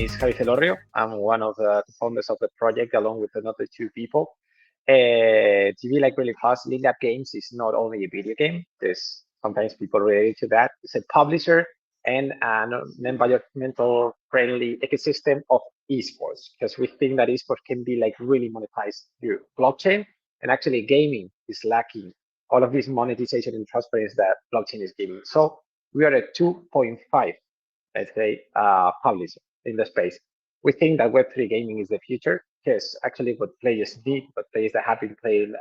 is Javi Celorrio. I'm one of the founders of the project along with another two people. To be like really fast, LitLab Games is not only a video game. There's sometimes people related to that. It's a publisher and an environmental friendly ecosystem of esports, because we think that esports can be like really monetized through blockchain, and actually gaming is lacking all of this monetization and transparency that blockchain is giving. So we are at 2.5, let's say, publisher in the space. We think that Web3 gaming is the future, because actually what players need, what players that have been playing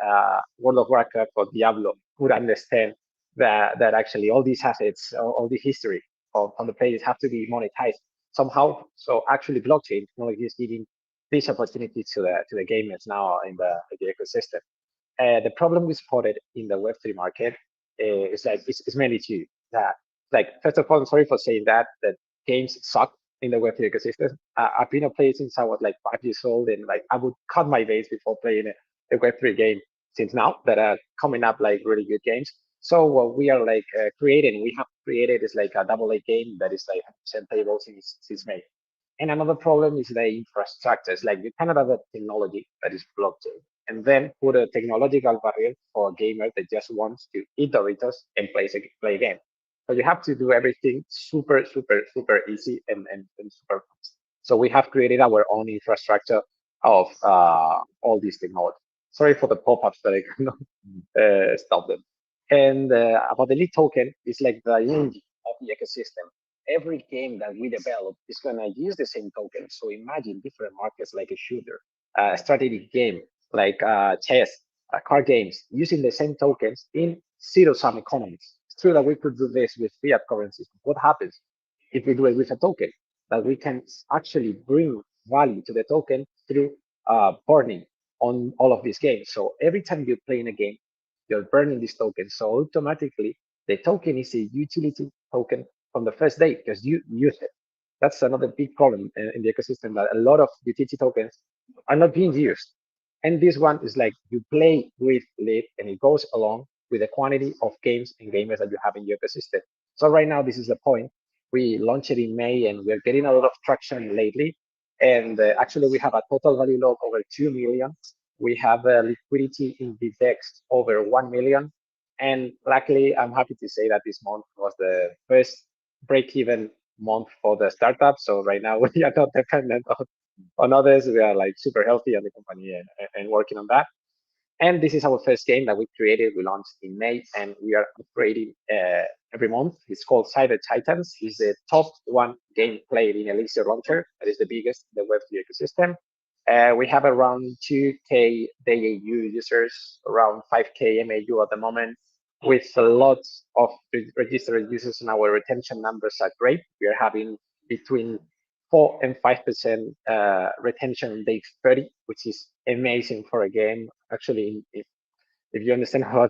World of Warcraft or Diablo would understand that actually all these assets, all the history on the players have to be monetized somehow. So actually blockchain technology is giving this opportunity to the gamers now in the ecosystem. The problem we spotted in the Web3 market is like it's mainly two. That like first of all, I'm sorry for saying that games suck in the Web3 ecosystem. I've been a player since I was like 5 years old, and like I would cut my veins before playing a Web3 game since now that are coming up like really good games. So what we are like we have created is like a double A game that is like 100% playable since May. And another problem is the infrastructure. It's like you cannot have a technology that is blockchain and then put a technological barrier for a gamer that just wants to eat Doritos and play a game. So you have to do everything super, super, super easy and super fast. So we have created our own infrastructure of all these technologies. Sorry for the pop-ups that I cannot stop them. And about the lead token, it's like the engine of the ecosystem. Every game that we develop is going to use the same token. So imagine different markets like a shooter, a strategic game like chess, card games, using the same tokens in zero-sum economies. It's true that we could do this with fiat currencies. What happens if we do it with a token? That we can actually bring value to the token through burning on all of these games. So every time you play in a game, you're burning this token. So automatically, the token is a utility token from the first day because you use it. That's another big problem in the ecosystem, that a lot of utility tokens are not being used. And this one is like you play with lit and it goes along with the quantity of games and gamers that you have in your ecosystem. So right now, this is the point. We launched it in May and we're getting a lot of traction lately. And actually, we have a total value load over 2 million. We have a liquidity in the DEX over 1 million. And luckily, I'm happy to say that this month was the first break-even month for the startup. So right now, we are not dependent on others. We are like super healthy on the company and working on that. And this is our first game that we created. We launched in May, and we are upgrading every month. It's called Cyber Titans. It's the top one game played in Elixir Launcher. That is the biggest in the Web3 ecosystem. We have around 2K DAU users, around 5K MAU at the moment, with a lot of registered users, and our retention numbers are great. We are having between 4 and 5% retention on day 30, which is amazing for a game. Actually, if you understand how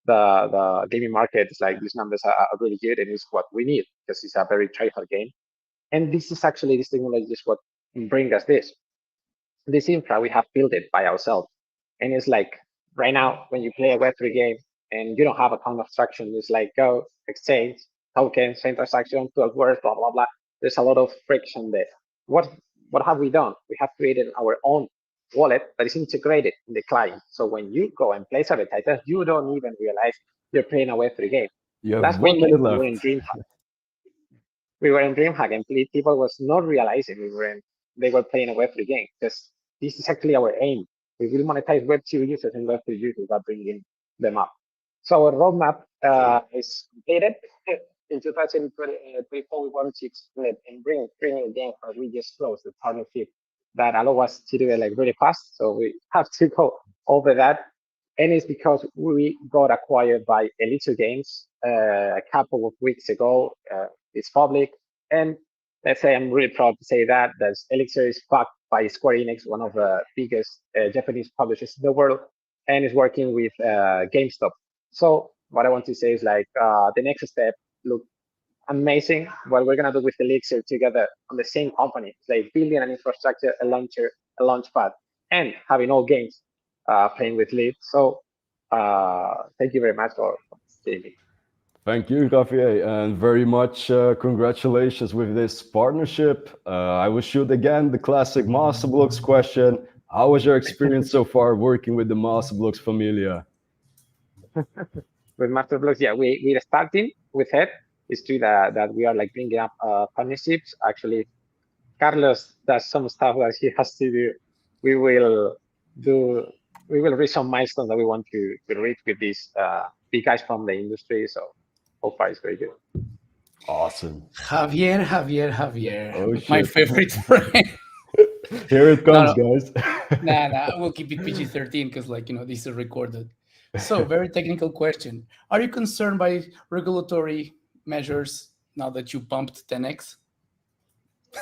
the gaming market is, like these numbers are really good, and it's what we need because it's a very try-hard game. And this technology is what brings us this infra. We have built it by ourselves, and it's like right now when you play a Web3 game and you don't have account abstraction, it's like go exchange tokens, same transaction, 12 words, blah blah blah. There's a lot of friction there. What have we done? We have created our own wallet that is integrated in the client. So when you go and place advertisers, you don't even realize you're playing a Web3 game. You have Last 1 minute weekend, we were in left. DreamHack. We were in DreamHack, and people was not realizing they were playing a Web3 game, because this is actually our aim. We will monetize Web2 users and Web3 users by bringing them up. So our roadmap is completed. In 2024, we want to expand it and bring premium games, but we just closed the partnership that allow us to do it like really fast. So we have to go over that. And it's because we got acquired by Elixir Games a couple of weeks ago. It's public. And let's say I'm really proud to say that Elixir is backed by Square Enix, one of the biggest Japanese publishers in the world, and is working with GameStop. So what I want to say is like the next step look amazing. What we're gonna do with Elixir together on the same company, it's like building an infrastructure, a launcher, a launchpad, and having all games playing with Lead. So thank you very much for seeing me. Thank you, Javier, and very much congratulations with this partnership. I will shoot again the classic Masterblox question. How was your experience so far working with the Masterblox Familia? With Masterblox, yeah, we're starting with it. It's true that we are like bringing up partnerships. Actually, Carlos does some stuff that he has to do. We will do. We will reach some milestones that we want to reach with these big guys from the industry. So far, it's very good. Awesome. Javier, Oh, my shit. favorite friend. Here it No, comes, no, guys. nah. We'll keep it PG-13 because, like, this is recorded. So, very technical question: are you concerned by regulatory measures now that you pumped 10x?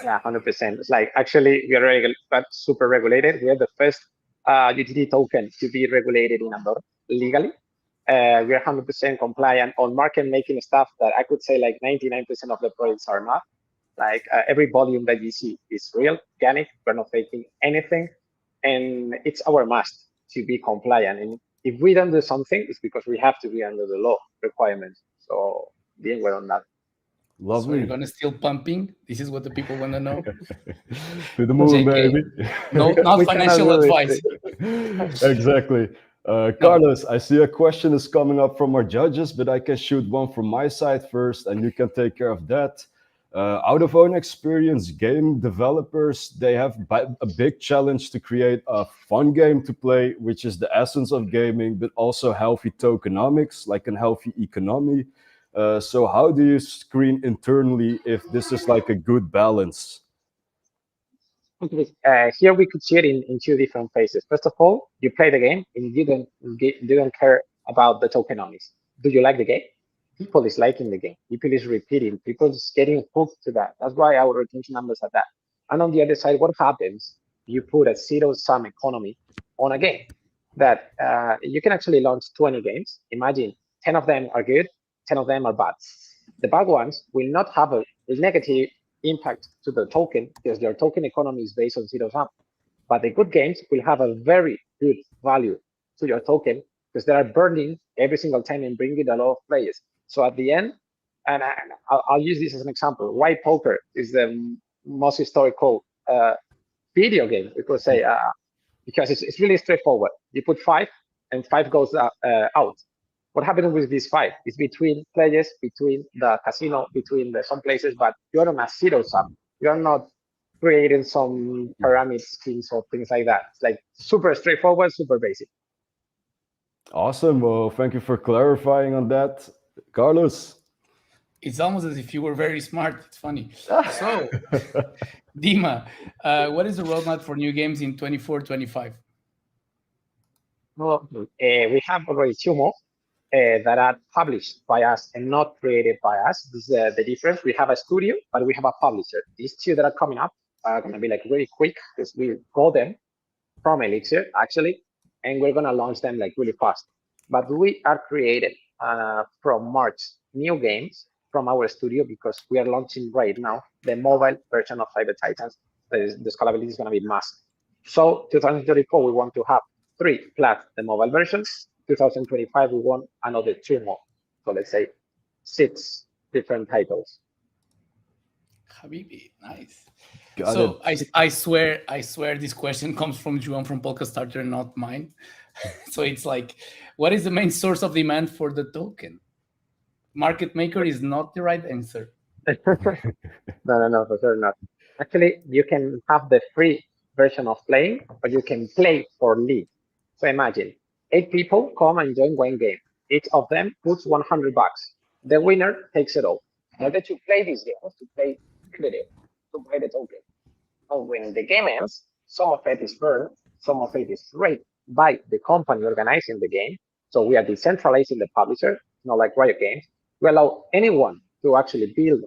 Yeah, 100%. It's like actually we are but super regulated. We are the first utility token to be regulated in Andorra legally. We are 100% compliant on market making stuff that I could say like 99% of the projects are not. Like every volume that you see is real, organic. We're not faking anything, and it's our must to be compliant. And if we don't do something, it's because we have to be under the law requirements. So being well on that. So, you're Lovely. gonna still pumping? This is what the people want to know. To the moon, JK, baby. no, not We cannot financial do it. advice. Exactly. No, Carlos, I see a question is coming up from our judges, but I can shoot one from my side first, and you can take care of that. Out of own experience, game developers they have a big challenge to create a fun game to play, which is the essence of gaming, but also healthy tokenomics, like a healthy economy. So, how do you screen internally if this is like a good balance? Okay. Here we could see it in two different phases. First of all, you play the game and you don't care about the tokenomics. Do you like the game? People is liking the game. People is repeating. People is getting hooked to that. That's why our retention numbers are that. And on the other side, what happens? You put a zero sum economy on a game that you can actually launch 20 games. Imagine 10 of them are good, 10 of them are bad. The bad ones will not have a negative impact to the token because their token economy is based on zero sum. But the good games will have a very good value to your token because they are burning every single time and bringing a lot of players. So at the end, and I'll use this as an example. Why poker is the most historical video game? We could say because it's really straightforward. You put five, and five goes out. What happens with these five? It's between players, between the casino, between some places, but you're on a zero sum. You're not creating some pyramid schemes or things like that. It's like super straightforward, super basic. Awesome. Well, thank you for clarifying on that, Carlos. it's almost as if you were very smart. It's funny. So, Dima, what is the roadmap for new games in 24-25? Well, we have already two more that are published by us and not created by us. This is the difference. We have a studio, but we have a publisher. These two that are coming up are going to be like really quick because we got them from Elixir actually, and we're going to launch them like really fast. But we are created from March new games from our studio because we are launching right now the mobile version of Cyber Titans. The scalability is going to be massive. So 2034, we want to have 3 plus the mobile versions. 2025, we want another 2 more. So let's say 6 different titles. Habibi, nice. Got So it. I swear this question comes from Juan from Polka Starter, not mine. So it's like, what is the main source of demand for the token? Market maker is not the right answer. No, for sure not. Actually, you can have the free version of playing, but you can play for league. So imagine 8 people come and join one game. Each of them puts 100 bucks. The winner takes it all. In order to play this game, to play competitive, to buy the token. And when the game ends, some of it is burned, some of it is rated by the company organizing the game. So we are decentralizing the publisher, not like Riot Games. We allow anyone to actually build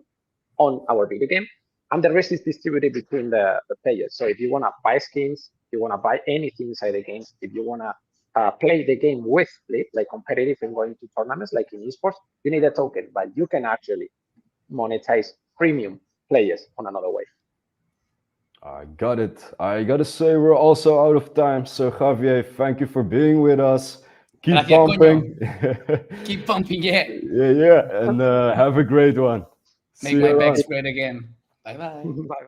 on our video game, and the rest is distributed between the players. So if you want to buy skins, if you want to buy anything inside the game, if you want to play the game with it, like competitive and going to tournaments, like in esports, you need a token, but you can actually monetize premium players on another way. I got it. I gotta say, we're also out of time. So, Javier, thank you for being with us. Keep Gracias, pumping. Keep pumping, yeah. Yeah, and have a great one. Make See my you around. bags great again. Bye bye. Bye.